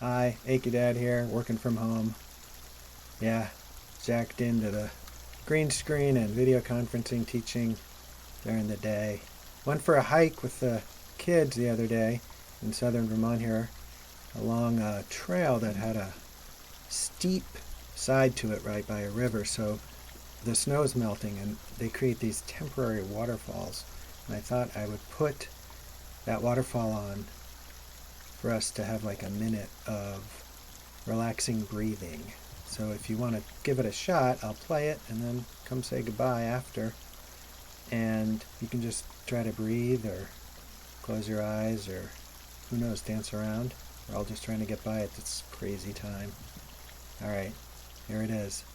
Hi, Achy Dad here, working from home. Yeah, jacked into the green screen and video conferencing teaching during the day. Went for a hike with the kids the other day in Southern Vermont here along a trail that had a steep side to it right by a river, so the snow is melting and they create these temporary waterfalls. And I thought I would put that waterfall on for us to have like a minute of relaxing breathing. So if you want to give it a shot, I'll play it and then come say goodbye after. And you can just try to breathe or close your eyes or, who knows, dance around. We're all just trying to get by at this crazy time. All right, here it is.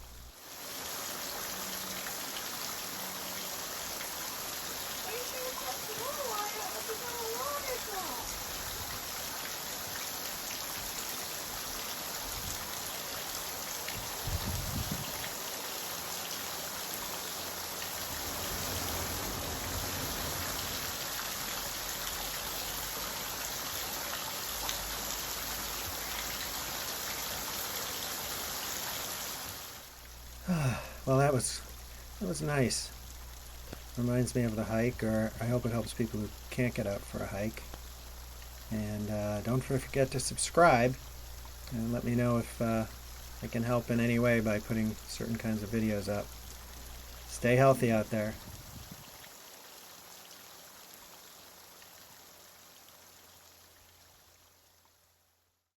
Well, that was nice. Reminds me of the hike, or I hope it helps people who can't get out for a hike. And don't forget to subscribe and let me know if I can help in any way by putting certain kinds of videos up. Stay healthy out there.